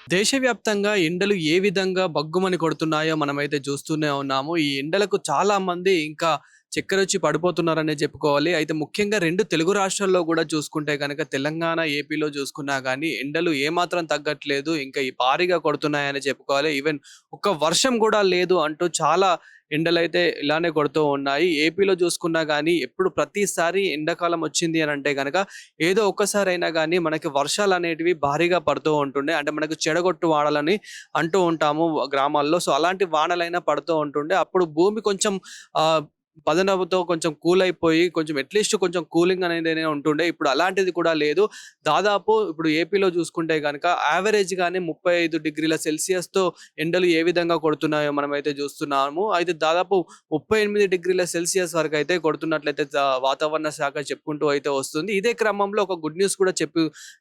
దేశవ్యాప్తంగా ఎండలు ఏ విధంగా బగ్గుమని కొడుతున్నాయో మనమైతే చూస్తూనే ఉన్నాము. ఈ ఎండలకు చాలా మంది ఇంకా చక్కరొచ్చి పడిపోతున్నారనే చెప్పుకోవాలి. అయితే ముఖ్యంగా 2 తెలుగు రాష్ట్రాల్లో గూడా చూసుకుంటే గనక తెలంగాణ, ఏపీలో చూసుకున్నా గానీ ఎండలు ఏమాత్రం తగ్గట్లేదు. ఇంకా ఈ భారీగా కొడుతున్నాయని చెప్పుకోవాలి. ఈవెన్ ఒక్క వర్షం గూడా లేదు అంటూ చాలా ఎండలైతే ఇలానే కొడుతూ ఉన్నాయి. ఏపీలో చూసుకున్నా గానీ ఎప్పుడు ప్రతిసారి ఎండాకాలం వచ్చింది అనంటే గనక ఏదో ఒక్కసారైనా గానీ మనకి వర్షాలనేటివి భారీగా పడుతూ ఉంటుండే. అంటే మనకు చెడగొట్టు వానలని అంటూ ఉంటాము గ్రామాల్లో. సో, అలాంటి వానలైనా పడుతూ ఉంటుండే. అప్పుడు భూమి కొంచెం ఆహ్, పదనపుతో కొంచెం కూల్ అయిపోయి కొంచెం అట్‌లీస్ట్ కొంచెం కూలింగ్ అనేదైనా ఉంటుండే. ఇప్పుడు అలాంటిది కూడా లేదు. దాదాపు ఇప్పుడు ఏపీలో చూసుకుంటే గనక యావరేజ్‌గానే 35 డిగ్రీల సెల్సియస్‌తో ఎండలు ఏ విధంగా కొడుతున్నాయో మనమైతే చూస్తున్నాము. అయితే దాదాపు 38 డిగ్రీల సెల్సియస్ వరకైతే కొడుతున్నట్లయితే వాతావరణ శాఖ చెప్పుకుంటూ అయితే వస్తుంది. ఇదే క్రమంలో ఒక గుడ్ న్యూస్ కూడా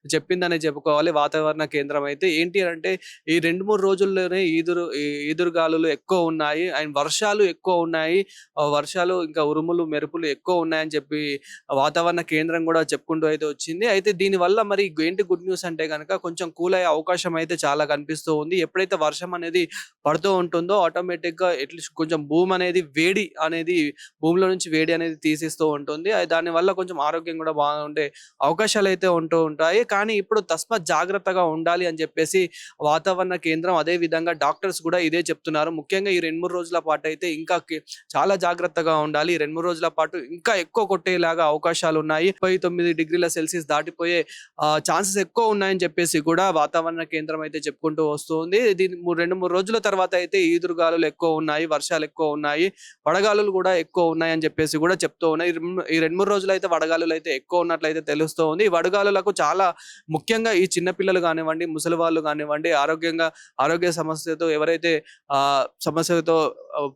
చెప్పిందనే చెప్పుకోవాలి వాతావరణ కేంద్రం అయితే. ఏంటి అనంటే ఈ 2, 3 రోజుల్లోనే ఈదురుగాలులు ఎక్కువ ఉన్నాయి. అండ్ వర్షాలు ఎక్కువ ఉన్నాయి. వర్షాలు ఇంకా ఉరుములు, మెరుపులు ఎక్కువ ఉన్నాయని చెప్పి వాతావరణ కేంద్రం కూడా చెప్పుకుంటూ అయితే వచ్చింది. అయితే దీనివల్ల మరి ఏంటి గుడ్ న్యూస్ అంటే గనక కొంచెం కూల్ అయ్యే అవకాశం అయితే చాలా కనిపిస్తూ ఉంది. ఎప్పుడైతే వర్షం అనేది పడుతూ ఉంటుందో ఆటోమేటిక్‌గా అట్‌లీస్ట్ కొంచెం భూమి అనేది వేడి అనేది భూమిలో నుంచి వేడి అనేది తీసేస్తూ ఉంటుంది. దానివల్ల కొంచెం ఆరోగ్యం కూడా బాగుండే అవకాశాలైతే ఉంటూ ఉంటాయి. కానీ ఇప్పుడు తస్మాత్ జాగ్రత్తగా ఉండాలి అని చెప్పేసి వాతావరణ కేంద్రం అదే విధంగా డాక్టర్స్ కూడా ఇదే చెప్తున్నారు. ముఖ్యంగా ఈ 2, 3 రోజుల పాటైతే ఇంకా చాలా జాగ్రత్తగా ఉండాలి. ఈ 2, 3 రోజుల పాటు ఇంకా ఎక్కువ కొట్టేలాగా అవకాశాలున్నాయి. 39 డిగ్రీల సెల్సియస్ దాటిపోయే ఛాన్సెస్ ఎక్కువ ఉన్నాయని చెప్పేసి కూడా వాతావరణ కేంద్రం అయితే చెప్పుకుంటూ వస్తుంది. దీని 2, 3 రోజుల తర్వాత అయితే ఈదురుగాలులు ఎక్కువ ఉన్నాయి, వర్షాలు ఎక్కువ ఉన్నాయి, వడగాలులు కూడా ఎక్కువ ఉన్నాయని చెప్పేసి కూడా చెప్తూ ఉన్నాయి. ఈ 2, 3 రోజులైతే వడగాలులైతే ఎక్కువ ఉన్నట్లయితే తెలుస్తూ ఉంది. ఈ వడగాలులకు చాలా ముఖ్యంగా ఈ చిన్న పిల్లలు గానివ్వండి, ముసలి వాళ్ళు గానివ్వండి, ఆరోగ్య సమస్యతో ఎవరైతే సమస్యలతో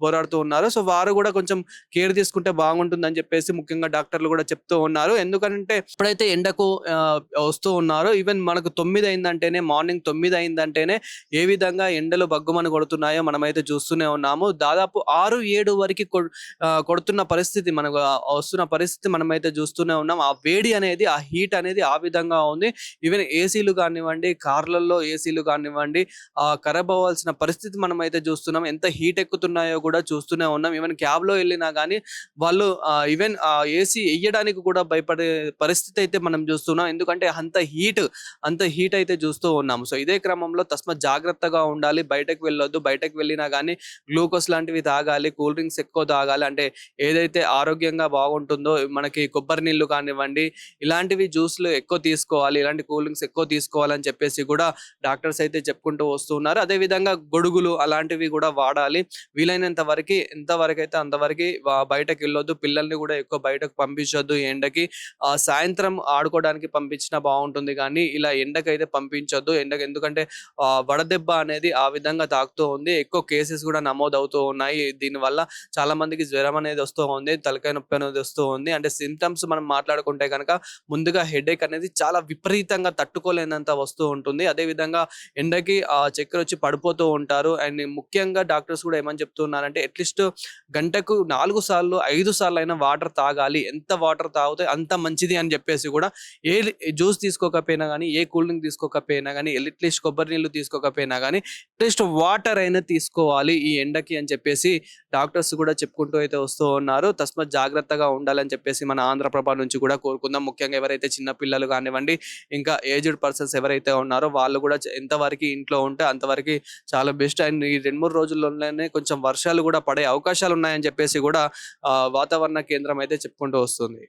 పోరాడుతూ ఉన్నారో సో, వారు కూడా కొంచెం కేర్ తీసుకుంటే బాగుంటుందని చెప్పేసి ముఖ్యంగా డాక్టర్లు కూడా చెప్తూ ఉన్నారు. ఎందుకంటే ఎప్పుడైతే ఎండకు వస్తూ ఉన్నారో ఈవెన్ మనకు 9 అయిందంటేనే మార్నింగ్ 9 అయిందంటేనే ఏ విధంగా ఎండలు బగ్గుమని కొడుతున్నాయో మనమైతే చూస్తూనే ఉన్నాము. దాదాపు 6, 7 వరకి కొడుతున్న పరిస్థితి మనకు వస్తున్న పరిస్థితి మనమైతే చూస్తూనే ఉన్నాం. ఆ వేడి అనేది, ఆ హీట్ అనేది ఆ విధంగా ఉంది. ఈవెన్ ఏసీలు కానివ్వండి, కార్‌లలో ఏసీలు కానివ్వండి ఖరాబ్ అవ్వాల్సిన పరిస్థితి మనమైతే చూస్తున్నాం. ఎంత హీట్ ఎక్కుతున్నాయో కూడా చూస్తూనే ఉన్నాం. ఈవెన్ క్యాబ్‌లో వెళ్ళినా గానీ వాళ్ళు ఈవెన్ ఏసీ ఎయ్యడానికి కూడా భయపడే పరిస్థితి అయితే మనం చూస్తున్నాం. ఎందుకంటే అంత హీట్ అయితే చూస్తూ ఉన్నాము. సో, ఇదే క్రమంలో తస్మాత్ జాగ్రత్తగా ఉండాలి. బయటకు వెళ్ళొద్దు. బయటకు వెళ్ళినా గానీ గ్లూకోజ్ లాంటివి తాగాలి. కూల్ డ్రింక్స్ ఎక్కువ తాగాలి. అంటే ఏదైతే ఆరోగ్యంగా బాగుంటుందో మనకి కొబ్బరి నీళ్లు కానివ్వండి, ఇలాంటివి జ్యూస్‌లు ఎక్కువ తీసుకోవాలి. ఇలాంటి కూల్ డ్రింక్స్ ఎక్కువ తీసుకోవాలని చెప్పేసి కూడా డాక్టర్స్ అయితే చెప్పుకుంటూ వస్తున్నారు. అదే విధంగా గొడుగులు అలాంటివి కూడా వాడాలి. వీలైనంత వరకి ఎంతవరకైతే అంతవరకి బయటకెళ్ళొద్దు. పిల్లల్ని కూడా ఎక్కువ బయటకు పంపించొద్దు ఈ ఎండకి. సాయంత్రం ఆడుకోవడానికి పంపించినా బావుంటుంది గానీ, ఇలా ఎండకైతే పంపించొద్దు. ఎందుకంటే వడదెబ్బ అనేది ఆ విధంగా తాకుతూ ఉంది. ఎక్కువ కేసెస్ కూడా నమోదవుతూ ఉన్నాయి. దీనివల్ల చాలా మందికి జ్వరం అనేది వస్తూ ఉంది. తలకాయ నొప్పి అనేది వస్తూ ఉంది. అంటే సింప్టమ్స్ మనం మాట్లాడుకుంటే గనక ముందుగా హెడేక్ అనేది చాలా విపరీతంగా తట్టుకోలేనంత వస్తూ ఉంటుంది. అదే విధంగా ఎండకి చక్కెరొచ్చి పడిపోతూ ఉంటారు. అండ్ ముఖ్యంగా డాక్టర్స్ కూడా ఏమని చెప్తున్నారంటే అట్‌లీస్ట్ గంటకు 4 సార్లు, 5 సార్లయినా వాటర్ తాగాలి. ఎంత వాటర్ తాగితే అంత మంచిది అని చెప్పేసి కూడా ఏ జ్యూస్ తీసుకోకపోయినా గానీ, ఏ కూల్ డ్రింక్ తీసుకోకపోయినా గానీ, అట్‌లీస్ట్ కొబ్బరి నీళ్లు తీసుకోకపోయినా గానీ, అట్‌లీస్ట్ వాటర్ అయినా తీసుకోవాలి ఈ ఎండకి అని చెప్పేసి డాక్టర్స్ కూడా చెప్పుకుంటూ అయితే వస్తూ ఉన్నారు. తస్మాత్ జాగ్రత్తగా ఉండాలని చెప్పేసి మన ఆంధ్రప్రభ నుంచి కూడా కోరుకుందాం. ముఖ్యంగా ఎవరైతే చిన్న పిల్లలు గానివ్వండి, ఇంకా ఏజ్డ్ పర్సన్స్ ఎవరైతే ఉన్నారో వాళ్ళు కూడా ఎంతవరకి ఇంట్లో ఉంటే అంతవరకి చాలా బెస్ట్. అండ్ ఈ 2, 3 రోజుల్లోనే కొంచెం వర్షాలు కూడా పడే అవకాశాలున్నాయని చెప్పేసి కూడా వాతావరణ కేంద్రం అయితే చెప్పుకుంటూ వస్తుంది.